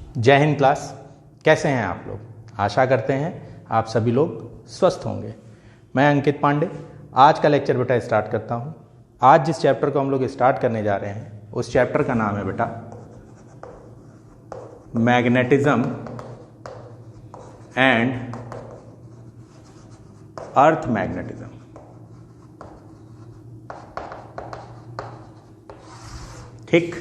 जय हिंद क्लास, कैसे हैं आप लोग? आशा करते हैं आप सभी लोग स्वस्थ होंगे। मैं अंकित पांडे आज का लेक्चर बेटा स्टार्ट करता हूं। आज जिस चैप्टर को हम लोग स्टार्ट करने जा रहे हैं उस चैप्टर का नाम है बेटा मैग्नेटिज्म एंड अर्थ मैग्नेटिज्म। ठीक,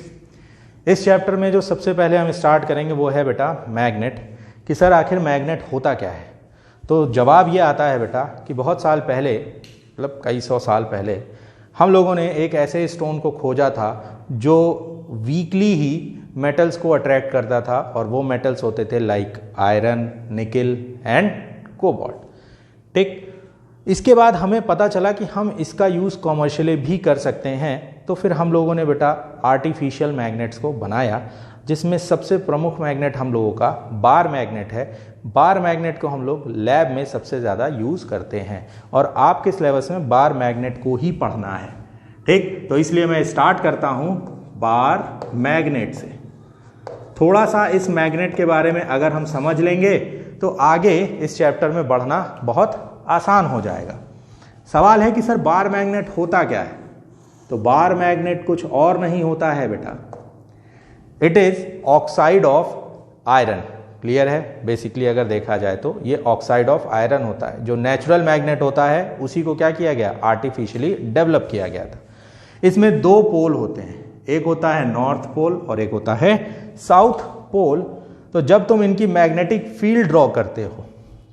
इस चैप्टर में जो सबसे पहले हम स्टार्ट करेंगे वो है बेटा मैग्नेट, कि सर आखिर मैग्नेट होता क्या है। तो जवाब ये आता है बेटा कि बहुत साल पहले, मतलब कई सौ साल पहले, हम लोगों ने एक ऐसे स्टोन को खोजा था जो वीकली ही मेटल्स को अट्रैक्ट करता था, और वो मेटल्स होते थे like iron, nickel and cobalt. ठीक, इसके बाद हमें पता चला कि हम इसका यूज़ कॉमर्शियली भी कर सकते हैं। तो फिर हम लोगों ने बेटा आर्टिफिशियल मैग्नेट्स को बनाया, जिसमें सबसे प्रमुख मैग्नेट हम लोगों का बार मैग्नेट है। बार मैग्नेट को हम लोग लैब में सबसे ज़्यादा यूज़ करते हैं, और आपके सिलेबस में बार मैग्नेट को ही पढ़ना है। ठीक, तो इसलिए मैं स्टार्ट करता हूँ बार मैग्नेट से। थोड़ा सा इस मैग्नेट के बारे में अगर हम समझ लेंगे तो आगे इस चैप्टर में बढ़ना बहुत आसान हो जाएगा। सवाल है कि सर बार मैग्नेट होता क्या है? तो बार मैग्नेट कुछ और नहीं होता है बेटा, it is oxide of iron. Clear है? बेसिकली अगर देखा जाए तो ये ऑक्साइड ऑफ आयरन होता है। जो नेचुरल मैग्नेट होता है उसी को क्या किया गया, आर्टिफिशियली डेवलप किया गया था। इसमें दो पोल होते हैं, एक होता है नॉर्थ पोल और एक होता है साउथ पोल। तो जब तुम इनकी मैग्नेटिक फील्ड ड्रॉ करते हो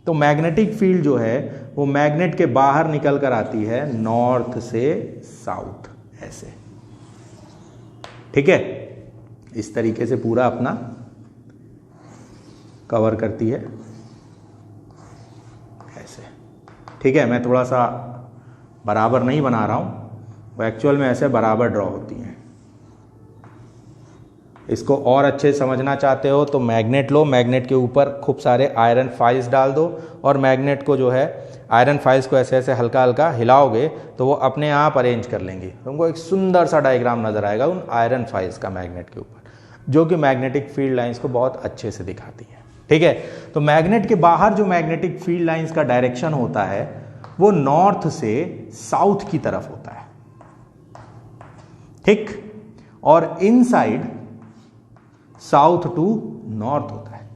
तो मैग्नेटिक फील्ड जो है वो मैग्नेट के बाहर निकल कर आती है नॉर्थ से साउथ, ऐसे। ठीक है, इस तरीके से पूरा अपना कवर करती है ऐसे। ठीक है, मैं थोड़ा सा बराबर नहीं बना रहा हूं, वो एक्चुअल में ऐसे बराबर ड्रॉ होती हैं। इसको और अच्छे समझना चाहते हो तो मैग्नेट लो, मैग्नेट के ऊपर खूब सारे आयरन फाइल्स डाल दो, और मैग्नेट को जो है आयरन फाइल्स को ऐसे ऐसे हल्का हल्का हिलाओगे तो वो अपने आप अरेंज कर लेंगी। तुमको एक सुंदर सा डायग्राम नजर आएगा उन आयरन फाइल्स का मैग्नेट के ऊपर, जो कि मैग्नेटिक फील्ड लाइंस को बहुत अच्छे से दिखाती है। ठीक है, तो मैग्नेट के बाहर जो मैग्नेटिक फील्ड लाइंस का डायरेक्शन होता है वो नॉर्थ से साउथ की तरफ होता है। ठीक, और इनसाइड साउथ टू नॉर्थ होता है।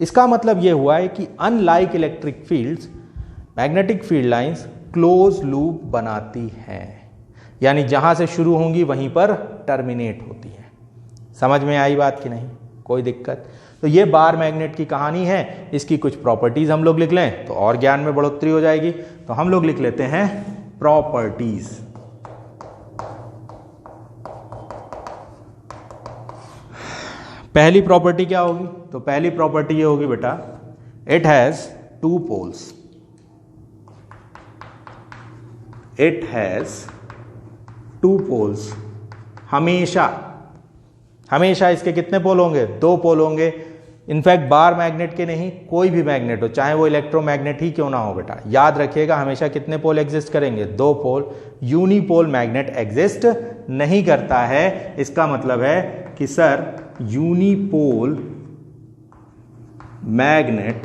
इसका मतलब यह हुआ है कि unlike electric fields, magnetic field lines close loop बनाती हैं, यानी जहां से शुरू होंगी वहीं पर टर्मिनेट होती हैं। समझ में आई बात कि नहीं? कोई दिक्कत? तो ये बार मैग्नेट की कहानी है। इसकी कुछ प्रॉपर्टीज हम लोग लिख लें तो और ज्ञान में बढ़ोतरी हो जाएगी। तो हम लोग लिख लेते हैं प्रॉपर्टीज। पहली प्रॉपर्टी क्या होगी? तो पहली प्रॉपर्टी ये होगी बेटा, it has two poles. It has two poles. हमेशा हमेशा इसके कितने पोल होंगे? दो पोल होंगे। इनफैक्ट बार मैग्नेट के नहीं, कोई भी मैग्नेट हो, चाहे वो इलेक्ट्रोमैग्नेट ही क्यों ना हो बेटा, याद रखिएगा हमेशा कितने पोल एग्जिस्ट करेंगे? दो पोल। यूनिपोल मैग्नेट एग्जिस्ट नहीं करता है। इसका मतलब है कि sir unipole magnet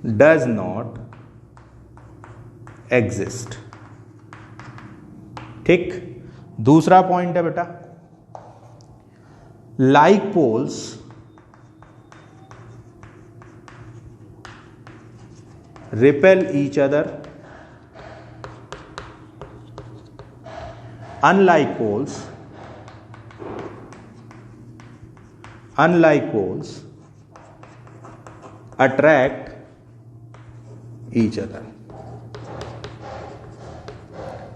does not exist. ठीक, दूसरा पॉइंट है बेटा, like poles repel each other, unlike poles attract each other।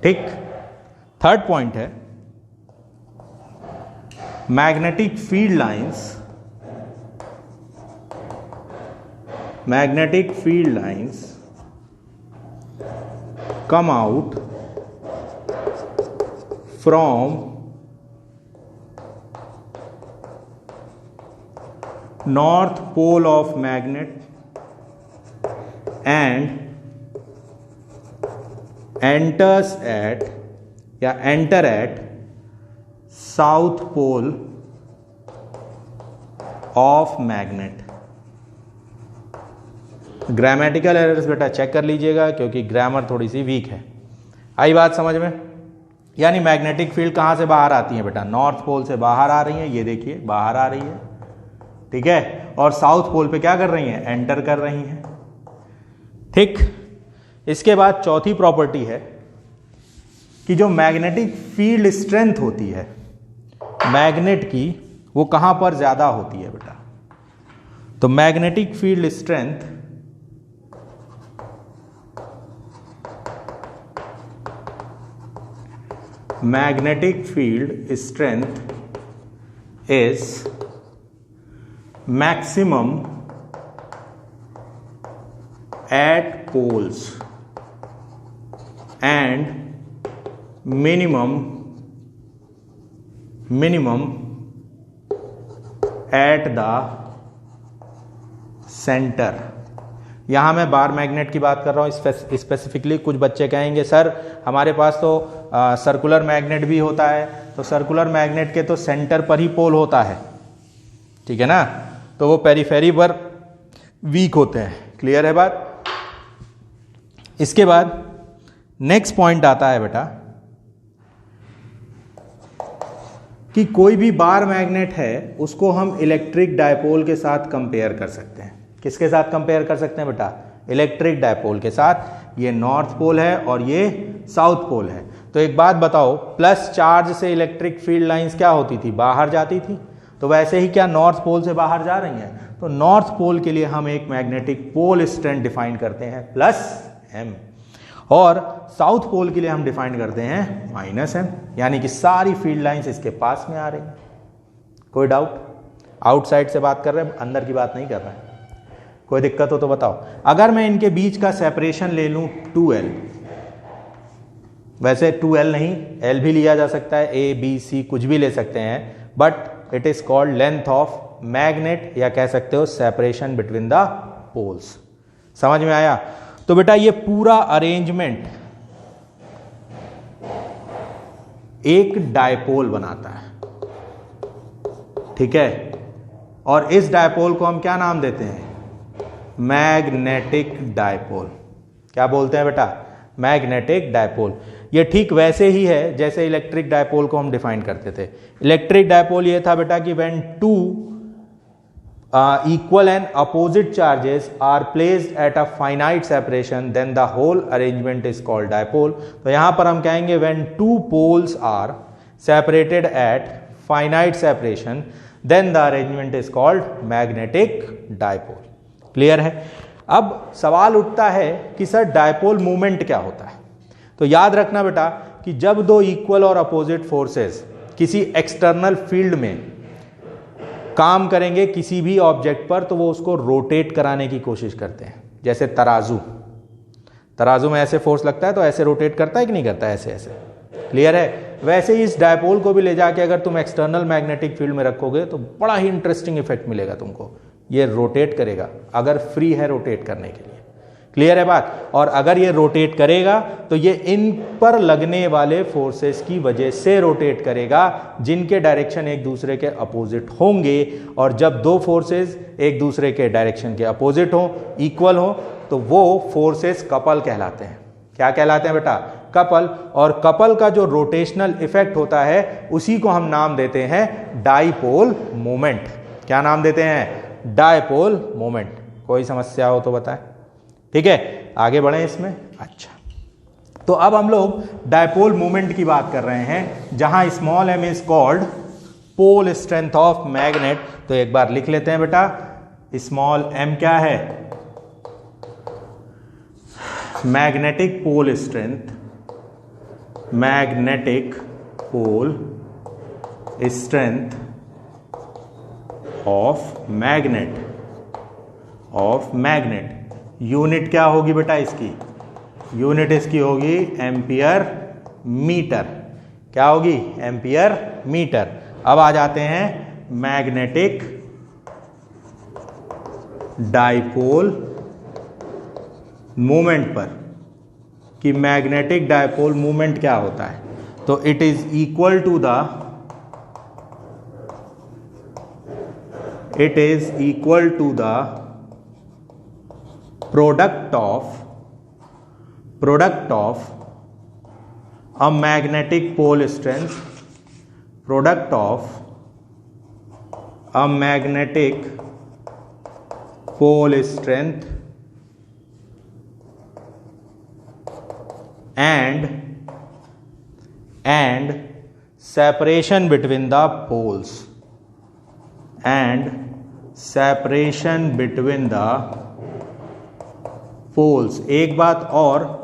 ठीक, थर्ड पॉइंट है, magnetic field lines come out from north pole of magnet and enters at या enter at south pole of magnet. Grammatical errors बेटा check कर लीजिएगा क्योंकि grammar थोड़ी सी week है। आई बात समझ में? यानी मैग्नेटिक फील्ड कहाँ से बाहर आती है बेटा? नॉर्थ पोल से बाहर आ रही है, ये देखिए बाहर आ रही है, ठीक है, और साउथ पोल पे क्या कर रही हैं? एंटर कर रही हैं, ठीक। इसके बाद चौथी प्रॉपर्टी है कि जो मैग्नेटिक फील्ड स्ट्रेंथ होती है मैग्नेट की, वो कहां पर ज्यादा होती है बेटा? तो magnetic field strength is maximum at poles and minimum at the center। यहां मैं बार मैग्नेट की बात कर रहा हूं स्पेसिफिकली। कुछ बच्चे कहेंगे सर हमारे पास तो सर्कुलर मैग्नेट भी होता है, तो सर्कुलर मैग्नेट के तो सेंटर पर ही पोल होता है, ठीक है ना, तो वो पेरिफेरी पर वीक होते हैं। क्लियर है बात? इसके बाद नेक्स्ट पॉइंट आता है बेटा कि कोई भी बार मैग्नेट है उसको हम इलेक्ट्रिक डायपोल के साथ कंपेयर कर सकते हैं। किसके साथ कंपेयर कर सकते हैं बेटा? इलेक्ट्रिक डायपोल के साथ। ये नॉर्थ पोल है और ये साउथ पोल है। तो एक बात बताओ, प्लस चार्ज से इलेक्ट्रिक फील्ड लाइंस क्या होती थी? बाहर जाती थी। तो वैसे ही क्या नॉर्थ पोल से बाहर जा रही हैं? तो नॉर्थ पोल के लिए हम एक मैग्नेटिक पोल स्ट्रेंथ डिफाइन करते हैं +m, और साउथ पोल के लिए हम डिफाइन करते हैं -m, यानी कि सारी फील्ड लाइंस इसके पास में आ रही हैं। कोई डाउट? आउटसाइड से बात कर रहे हैं, अंदर की बात नहीं कर रहे हैं। कोई दिक्कत हो तो बताओ। अगर मैं इनके बीच का सेपरेशन ले लूं 2l, वैसे 2l नहीं, l भी लिया जा सकता है, a b c कुछ भी ले सकते हैं, but it is called length of magnet, या कह सकते हो सेपरेशन बिटवीन द पोल्स। समझ में आया? तो बेटा ये पूरा अरेंजमेंट एक डायपोल बनाता है, ठीक है, और इस डायपोल को हम क्या नाम देते हैं? Magnetic dipole. क्या बोलते हैं बेटा? Magnetic dipole. ये ठीक वैसे ही है जैसे इलेक्ट्रिक डायपोल को हम डिफाइन करते थे। इलेक्ट्रिक डायपोल ये था बेटा कि when two equal and opposite charges are placed at a finite separation, then the whole arrangement is called dipole। तो यहां पर हम कहेंगे when two poles are separated at finite separation, then the arrangement is called magnetic dipole। Clear है? अब सवाल उठता है कि सर डायपोल मूवमेंट क्या होता है? तो याद रखना बेटा कि जब दो इक्वल और अपोजिट फोर्सेस किसी एक्सटर्नल फील्ड में काम करेंगे किसी भी ऑब्जेक्ट पर, तो वो उसको रोटेट कराने की कोशिश करते हैं। जैसे तराजू में ऐसे फोर्स लगता है तो ऐसे रोटेट करता है कि नहीं करता? ऐसे ऐसे। क्लियर है? वैसे ही इस डायपोल को भी ले जाके अगर तुम एक्सटर्नल मैग्नेटिक फील्ड में रखोगे तो बड़ा ही इंटरेस्टिंग इफेक्ट मिलेगा तुमको। ये रोटेट करेगा अगर फ्री है रोटेट करने के लिए। क्लियर है बात? और अगर ये रोटेट करेगा तो ये इन पर लगने वाले फोर्सेस की वजह से रोटेट करेगा जिनके डायरेक्शन एक दूसरे के अपोजिट होंगे, और जब दो फोर्सेस एक दूसरे के डायरेक्शन के अपोजिट हो, इक्वल हो, तो वो फोर्सेस कपल कहलाते हैं। क्या कहलाते हैं बेटा? कपल। और कपल का जो रोटेशनल इफेक्ट होता है उसी को हम नाम देते हैं डाइपोल मोमेंट। क्या नाम देते हैं? Dipole moment. कोई समस्या हो तो बताएं। ठीक है, आगे बढ़े इसमें। अच्छा, तो अब हम लोग डायपोल मोमेंट की बात कर रहे हैं जहां small m is called pole strength of magnet. तो एक बार लिख लेते हैं बेटा, स्मॉल m क्या है? Magnetic pole strength, magnetic pole strength of magnet. Unit क्या होगी बेटा इसकी? यूनिट इसकी होगी एम्पियर मीटर। क्या होगी? Ampere metre. अब आ जाते हैं मैग्नेटिक डायपोल मोमेंट पर कि मैग्नेटिक डायपोल मोमेंट क्या होता है। तो it is equal to the it is equal to the product of a magnetic pole strength, product of a magnetic pole strength and separation between the poles, and separation between the poles। एक बात और,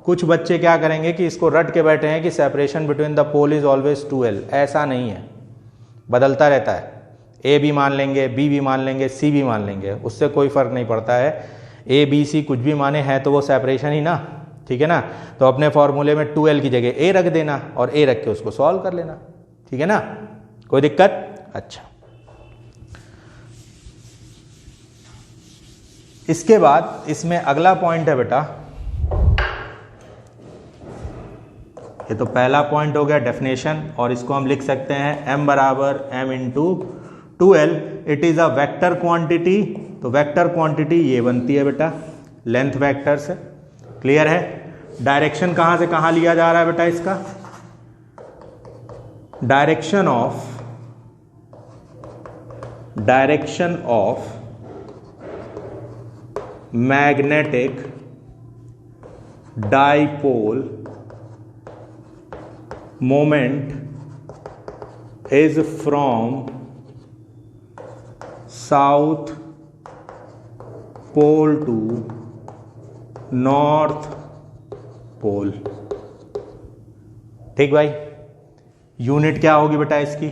कुछ बच्चे क्या करेंगे कि इसको रट के बैठे हैं कि separation between the pole is always 2L। ऐसा नहीं है, बदलता रहता है। ए भी मान लेंगे, बी भी मान लेंगे, सी भी मान लेंगे, उससे कोई फर्क नहीं पड़ता है। ए बी सी कुछ भी माने हैं तो वो सेपरेशन ही ना, ठीक है ना। तो अपने फॉर्मूले में 2L की जगह ए रख देना और ए रख के उसको सॉल्व कर लेना, ठीक है ना, कोई दिक्कत। अच्छा, इसके बाद इसमें अगला पॉइंट है बेटा, ये तो पहला पॉइंट हो गया डेफिनेशन, और इसको हम लिख सकते हैं m बराबर m into 2L। It is a vector quantity, तो वेक्टर क्वांटिटी ये बनती है बेटा लेंथ वेक्टर से, क्लियर है। डायरेक्शन कहां से कहां लिया जा रहा है बेटा इसका, direction of magnetic dipole moment is from south pole to north pole. ठीक भाई, यूनिट क्या होगी बेटा इसकी,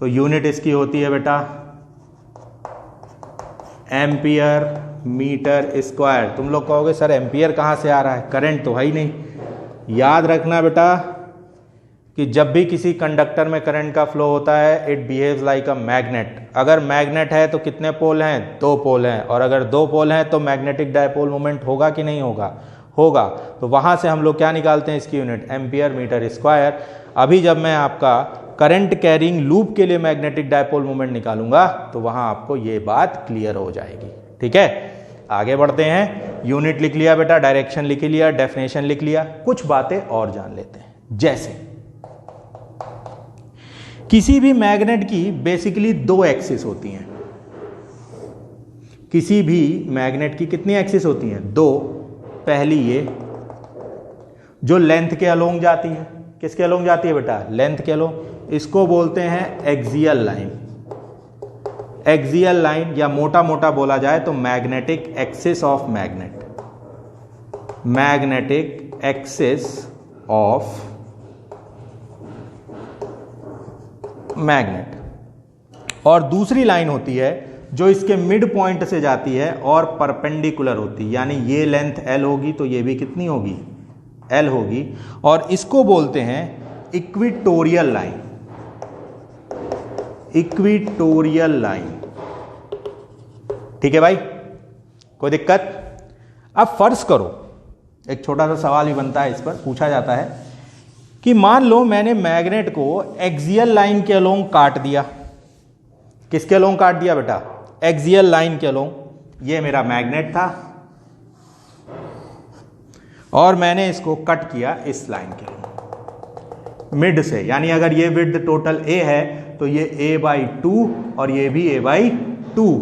तो यूनिट इसकी होती है बेटा एम्पियर मीटर स्क्वायर। तुम लोग कहोगे सर एम्पियर कहाँ से आ रहा है, करंट तो है ही नहीं। याद रखना बेटा कि जब भी किसी कंडक्टर में करंट का फ्लो होता है it behaves like a magnet. अगर मैग्नेट है तो कितने पोल हैं, 2 पोल हैं, और अगर 2 पोल हैं तो मैग्नेटिक डायपोल मोमेंट होगा कि नहीं होगा, होगा। तो वहां से हम लोग क्या निकालते हैं इसकी यूनिट, एम्पियर मीटर स्क्वायर। अभी जब मैं आपका करंट कैरिंग लूप के लिए मैग्नेटिक डायपोल मोमेंट निकालूंगा तो वहां आपको ये बात क्लियर हो जाएगी, ठीक है। आगे बढ़ते हैं, यूनिट लिख लिया बेटा, डायरेक्शन लिख लिया, डेफिनेशन लिख लिया, कुछ बातें और जान लेते हैं। जैसे किसी भी मैग्नेट की बेसिकली 2 एक्सिस होती हैं, किसी भी मैग्नेट की कितनी एक्सिस होती हैं, 2। पहली ये जो लेंथ के अलोंग जाती है, किसके अलोंग जाती है बेटा, लेंथ के अलोंग, इसको बोलते हैं एक्सियल लाइन। एक्सियल लाइन, या मोटा मोटा बोला जाए तो magnetic axis of magnet, magnetic axis of magnet. और दूसरी लाइन होती है जो इसके मिड पॉइंट से जाती है और परपेंडिकुलर होती है, यानी ये लेंथ L होगी तो ये भी कितनी होगी, L होगी, और इसको बोलते हैं इक्विटोरियल लाइन, इक्विटोरियल लाइन, ठीक है भाई, कोई दिक्कत। अब फर्ज करो, एक छोटा सा सवाल भी बनता है, इस पर पूछा जाता है कि मान लो मैंने मैग्नेट को एक्सियल लाइन के अलोंग काट दिया। किसके अलोंग काट दिया बेटा, एक्सियल लाइन के अलोंग। ये मेरा मैग्नेट था और मैंने इसको कट किया इस लाइन के अलोंग मिड से, यानी अगर ये विड्थ टोटल a है तो ये a/2 और ये भी a/2,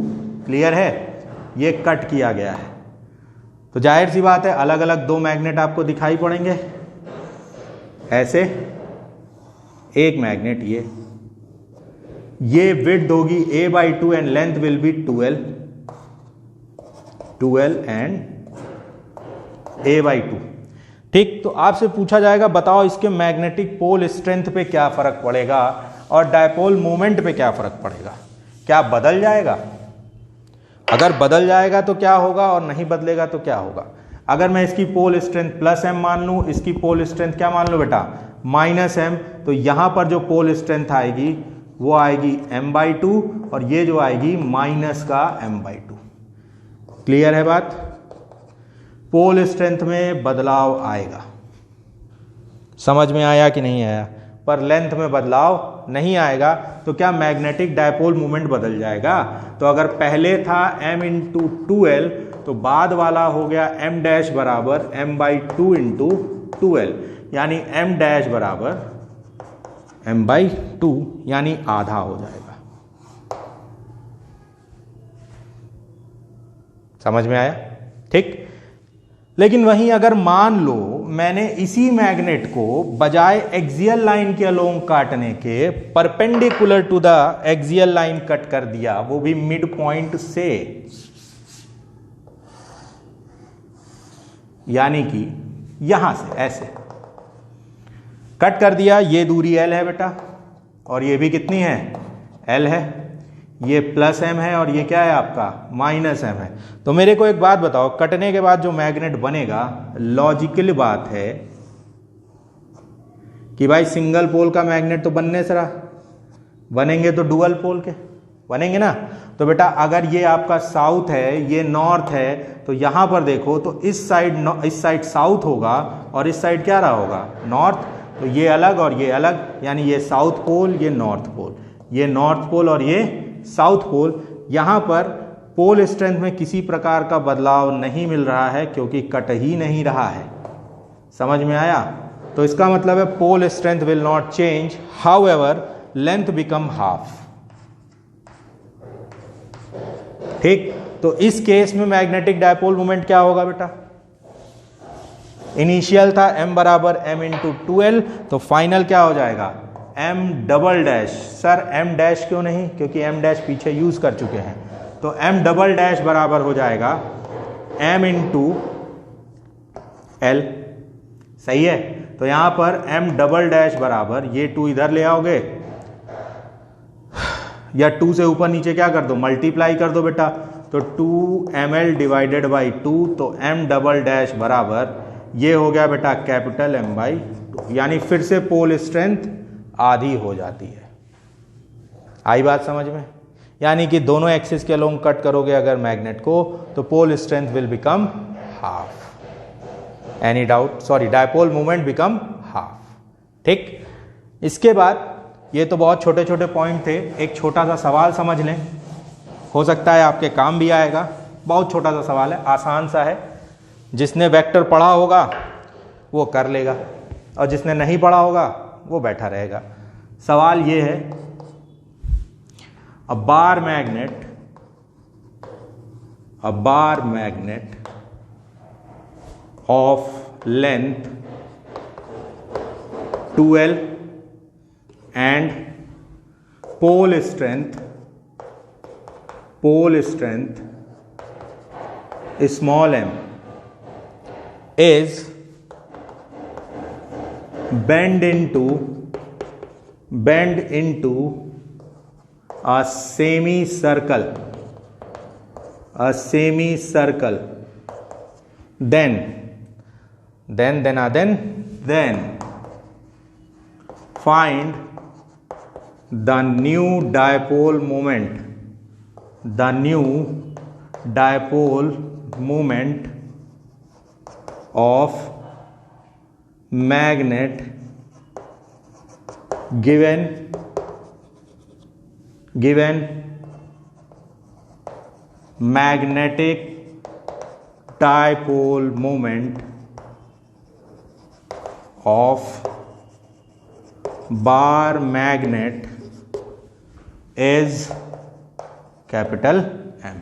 क्लियर है। ये कट किया गया है तो जाहिर सी बात है अलग अलग 2 मैग्नेट आपको दिखाई पड़ेंगे। ऐसे एक मैग्नेट ये विड्थ होगी a/2 and length will be 2L and a/2, ठीक। तो आपसे पूछा जाएगा बताओ इसके मैग्नेटिक पोल स्ट्रेंथ पे क्या फर्क पड़ेगा और डायपोल मोमेंट पे क्या फर्क पड़ेगा, क्या बदल जाएगा। अगर बदल जाएगा तो क्या होगा और नहीं बदलेगा तो क्या होगा। अगर मैं इसकी पोल स्ट्रेंथ +m मान लूं, इसकी पोल स्ट्रेंथ क्या मान लो बेटा, -m, तो यहां पर जो पोल स्ट्रेंथ आएगी वो आएगी m/2 और ये जो आएगी माइनस का m/2। क्लियर है बात, पोल स्ट्रेंथ में बदलाव आएगा। समझ में आया कि नहीं आया, पर लेंथ में बदलाव नहीं आएगा, तो क्या मैग्नेटिक डायपोल मोमेंट बदल जाएगा? तो अगर पहले था m इंटू 2l तो बाद वाला हो गया m डैश बराबर m/2 इंटू 2l, यानी m डैश बराबर m/2 यानी आधा हो जाएगा। समझ में आया? ठीक। लेकिन वहीं अगर मान लो मैंने इसी मैग्नेट को बजाय एक्सियल लाइन के अलोंग काटने के perpendicular to the axial line cut कर दिया, वो भी मिड पॉइंट से, यानी कि यहां से ऐसे कट कर दिया। ये दूरी L है बेटा, और ये भी कितनी है? L है। ये प्लस m है और ये क्या है आपका? माइनस m है। तो मेरे को एक बात बताओ, कटने के बाद जो मैग्नेट बनेगा, लॉजिकल बात है कि भाई सिंगल पोल का मैग्नेट तो बनने से रहा, बनेंगे तो डुअल पोल के बनेंगे ना। तो बेटा अगर ये आपका साउथ है, ये नॉर्थ है, तो यहां पर देखो तो इस साइड साउथ होगा और इस साइड क्या रहा होगा? नॉर्थ। तो ये अलग और ये अलग, यानी ये साउथ पोल, ये नॉर्थ पोल, ये नॉर्थ पोल और ये साउथ पोल। यहां पर पोल स्ट्रेंथ में किसी प्रकार का बदलाव नहीं मिल रहा है क्योंकि कट ही नहीं रहा है। समझ में आया? तो इसका मतलब है pole strength will not change, however length become half. ठीक। तो इस केस में मैग्नेटिक डायपोल मोमेंट क्या होगा बेटा? इनिशियल था m बराबर m इंटू 2l, तो फाइनल क्या हो जाएगा? m double dash. Sir m dash क्यों नहीं? क्योंकि m डैश पीछे यूज कर चुके हैं। तो m डबल डैश बराबर हो जाएगा m इंटू l। सही है? तो यहां पर m डबल डैश बराबर, ये 2 इधर ले आओगे या 2 से ऊपर नीचे क्या कर दो? मल्टीप्लाई कर दो बेटा। तो 2ml डिवाइडेड बाई 2, तो m डबल डैश बराबर ये हो गया बेटा कैपिटल M/2, यानी फिर से पोल स्ट्रेंथ आधी हो जाती है। आई बात समझ में? यानी कि दोनों एक्सिस के अलोंग कट करोगे अगर मैग्नेट को, तो pole strength will become half. Any doubt? Sorry, dipole moment become half. ठीक। इसके बाद ये तो बहुत छोटे छोटे पॉइंट थे, एक छोटा सा सवाल समझ लें, हो सकता है आपके काम भी आएगा। बहुत छोटा सा सवाल है, आसान सा है, जिसने वेक्टर पढ़ा होगा वो कर लेगा और जिसने नहीं पढ़ा होगा वो बैठा रहेगा। सवाल ये है, a bar magnet of length 2l and pole strength small m is bend into a semicircle, then find the new dipole moment of magnet given magnetic dipole moment of bar magnet is capital M।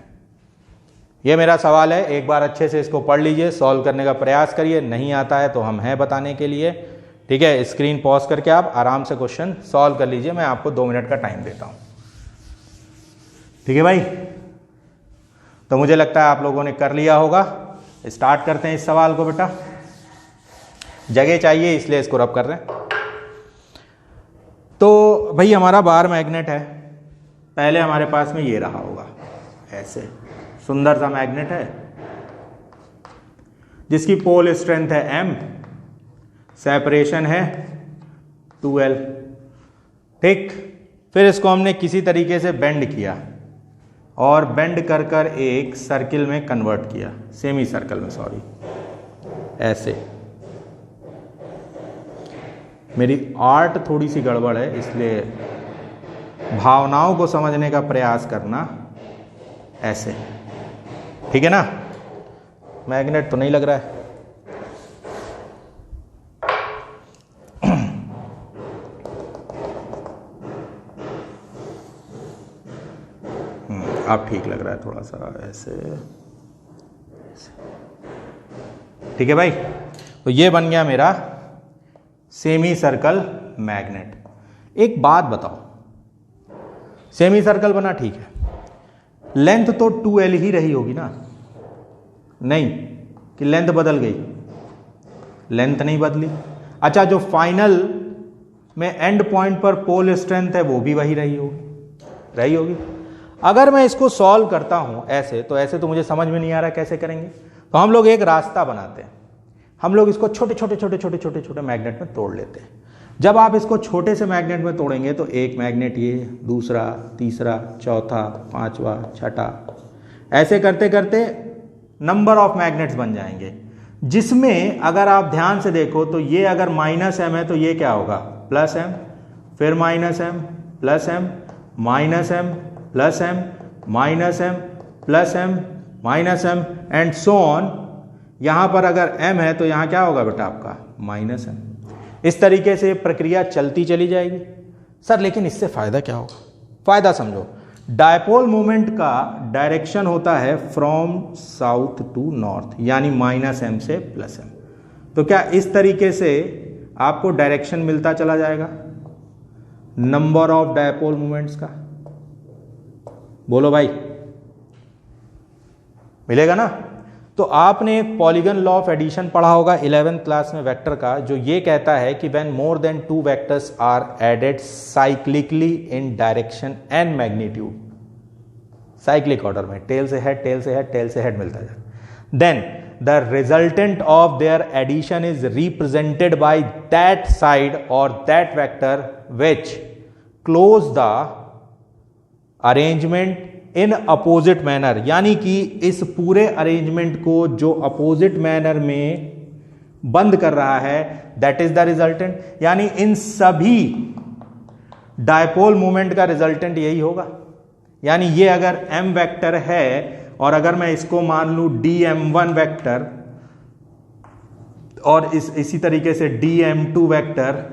ये मेरा सवाल है, एक बार अच्छे से इसको पढ़ लीजिए, सॉल्व करने का प्रयास करिए। नहीं आता है तो हम हैं बताने के लिए। ठीक है, स्क्रीन पॉज करके आप आराम से क्वेश्चन सॉल्व कर लीजिए, मैं आपको 2 मिनट का टाइम देता हूं। ठीक है भाई, तो मुझे लगता है आप लोगों ने कर लिया होगा। स्टार्ट करते हैं इस सवाल को बेटा, जगह चाहिए इसलिए इसको रब कर रहे हैं। तो भाई हमारा बार मैग्नेट है, पहले हमारे पास में ये रहा होगा, ऐसे सुंदर सा मैग्नेट है जिसकी पोल स्ट्रेंथ है m, सेपरेशन है 2l। ठीक, फिर इसको हमने किसी तरीके से बेंड किया और बेंड कर कर एक सर्किल में कन्वर्ट किया, सेमी सर्कल में, सॉरी, ऐसे। मेरी आर्ट थोड़ी सी गड़बड़ है, इसलिए भावनाओं को समझने का प्रयास करना ऐसे, ठीक है ना। मैग्नेट तो नहीं लग रहा है। अब ठीक लग रहा है थोड़ा सा ऐसे, ठीक है भाई। तो ये बन गया मेरा सेमी सर्कल मैग्नेट। एक बात बताओ, सेमी सर्कल बना ठीक है, लेंथ तो 2L ही रही होगी ना, नहीं कि लेंथ बदल गई? लेंथ नहीं बदली। अच्छा, जो फाइनल में एंड पॉइंट पर पोल स्ट्रेंथ है वो भी वही रही होगी। अगर मैं इसको सॉल्व करता हूं ऐसे, तो ऐसे तो मुझे समझ में नहीं आ रहा कैसे करेंगे। तो हम लोग एक रास्ता बनाते हैं, हम लोग इसको छोटे छोटे मैग्नेट में तोड़ लेते हैं। जब आप इसको छोटे से मैग्नेट में तोड़ेंगे तो एक मैग्नेट ये, दूसरा, तीसरा, चौथा, पांचवा, छठा, ऐसे करते करते नंबर ऑफ मैग्नेट्स बन जाएंगे, जिसमें अगर आप ध्यान से देखो तो ये अगर -m है तो ये क्या होगा? +m, फिर -m, +m, -m, +m, -m, +m, -m and so on. यहां पर अगर m है तो यहां क्या होगा बेटा आपका? -m। इस तरीके से प्रक्रिया चलती चली जाएगी। सर लेकिन इससे फायदा क्या होगा? फायदा समझो, डायपोल मोमेंट का डायरेक्शन होता है फ्रॉम साउथ टू नॉर्थ, यानी -m से +m। तो क्या इस तरीके से आपको डायरेक्शन मिलता चला जाएगा नंबर ऑफ डायपोल मोमेंट्स का? बोलो भाई, मिलेगा ना? तो आपने एक पॉलीगन लॉ ऑफ एडिशन पढ़ा होगा 11th क्लास में वेक्टर का, जो ये कहता है कि when more than 2 vectors are added cyclically in direction and magnitude, cyclic order में, टेल से हेड, टेल से हेड, टेल से हेड मिलता जाए, then the resultant of their addition is represented by that side और that vector which close the arrangement in opposite manner. यानी कि इस पूरे अरेंजमेंट को जो अपोजिट मैनर में बंद कर रहा है, दैट इज द रिजल्टेंट। यानी इन सभी डायपोल मोमेंट का रिजल्टेंट यही होगा। यानी ये अगर m वेक्टर है और अगर मैं इसको मान लूं dm1 वेक्टर और इसी तरीके से dm2 vector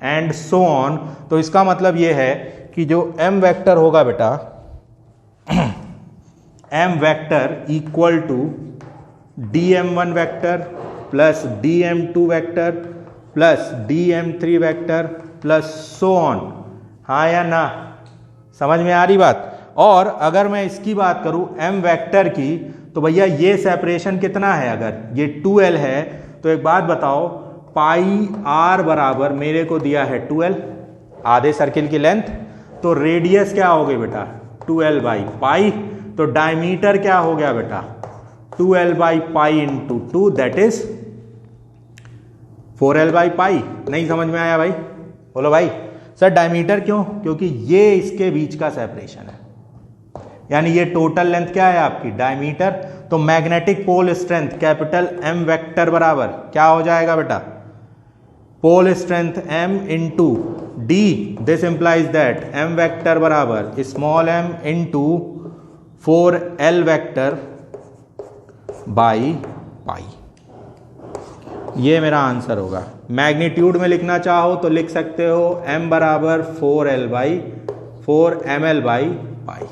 and so on, तो इसका मतलब ये है कि जो m वेक्टर होगा बेटा, m vector equal to dm1 vector plus dm2 vector plus dm3 vector plus so on. हाँ या ना? समझ में आ रही बात? और अगर मैं इसकी बात करूं m वेक्टर की, तो भैया ये सेपरेशन कितना है? अगर ये 2L है तो एक बात बताओ, पाई r बराबर मेरे को दिया है 2L, आधे सर्किल की लेंथ, तो रेडियस क्या हो गई बेटा? 2L by pi. तो डायमीटर क्या हो गया बेटा? 2L by pi into 2, that is 4L by pi. नहीं समझ में आया भाई? बोलो भाई। सर डायमीटर क्यों? क्योंकि ये इसके बीच का सेपरेशन है, यानी ये टोटल लेंथ क्या है आपकी? डायमीटर। तो magnetic pole strength capital M vector बराबर क्या हो जाएगा बेटा? Pole strength M into D, this implies that M vector बराबर small m into 4L vector by pi. ये मेरा आंसर होगा। मैग्नीट्यूड में लिखना चाहो तो लिख सकते हो m बराबर 4L by 4mL by pi.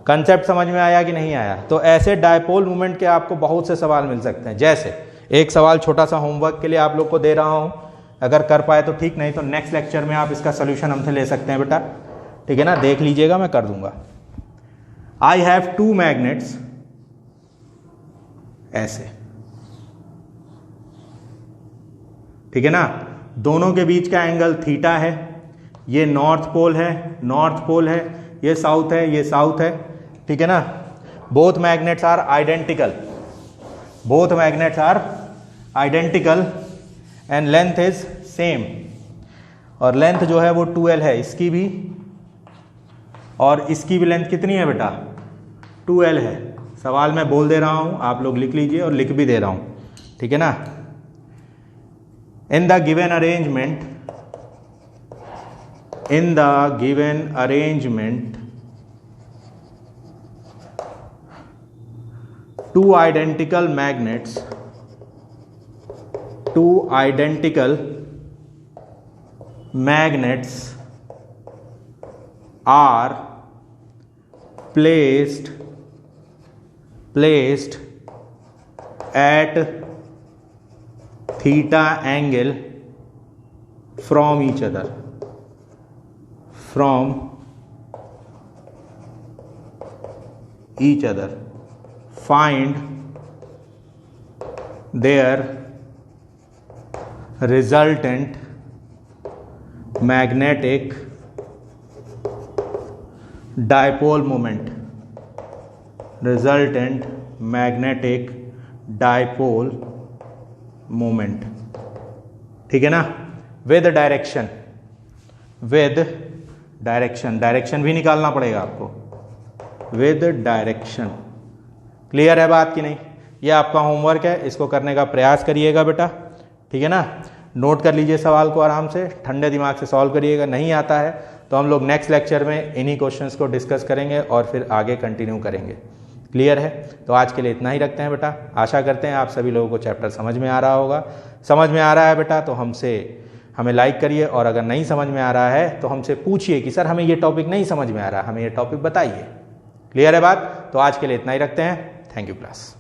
Concept समझ में आया कि नहीं आया? तो ऐसे डायपोल मोमेंट के आपको बहुत से सवाल मिल सकते हैं। जैसे एक सवाल छोटा सा होमवर्क के लिए आप लोग को दे रहा हूं, अगर कर पाए तो ठीक, नहीं तो नेक्स्ट लेक्चर में आप इसका सोल्यूशन हमसे ले सकते हैं बेटा, ठीक है ना? देख लीजिएगा, मैं कर दूंगा। आई हैव 2 मैग्नेट्स, ऐसे, ठीक है ना? दोनों के बीच का एंगल थीटा है। ये नॉर्थ पोल है, नॉर्थ पोल है, ये साउथ है, ये साउथ है, ठीक है ना? Both magnets are identical, both magnets are identical and length is same. और लेंथ जो है वो 2L है, इसकी भी और इसकी भी लेंथ कितनी है बेटा? 2L है। सवाल मैं बोल दे रहा हूं, आप लोग लिख लीजिए और लिख भी दे रहा हूं, ठीक है ना? in the given arrangement two identical magnets are placed at theta angle from each other. Find their resultant magnetic dipole moment. ठीक है ना? विद डायरेक्शन भी निकालना पड़ेगा आपको, विद डायरेक्शन। क्लियर है बात कि नहीं? ये आपका होमवर्क है, इसको करने का प्रयास करिएगा बेटा, ठीक है ना? नोट कर लीजिए सवाल को आराम से, ठंडे दिमाग से सॉल्व करिएगा। नहीं आता है तो हम लोग नेक्स्ट लेक्चर में इन्हीं क्वेश्चंस को डिस्कस करेंगे और फिर आगे कंटिन्यू करेंगे। क्लियर है? तो आज के लिए इतना ही रखते हैं बेटा। आशा करते हैं आप सभी लोगों को चैप्टर समझ में आ रहा होगा। समझ में आ रहा है बेटा तो हमें लाइक करिए, और अगर नहीं समझ में आ रहा है तो हमसे पूछिए कि सर हमें ये टॉपिक नहीं समझ में आ रहा, हमें ये टॉपिक बताइए। क्लियर है बात? तो आज के लिए इतना ही रखते हैं। Thank you class.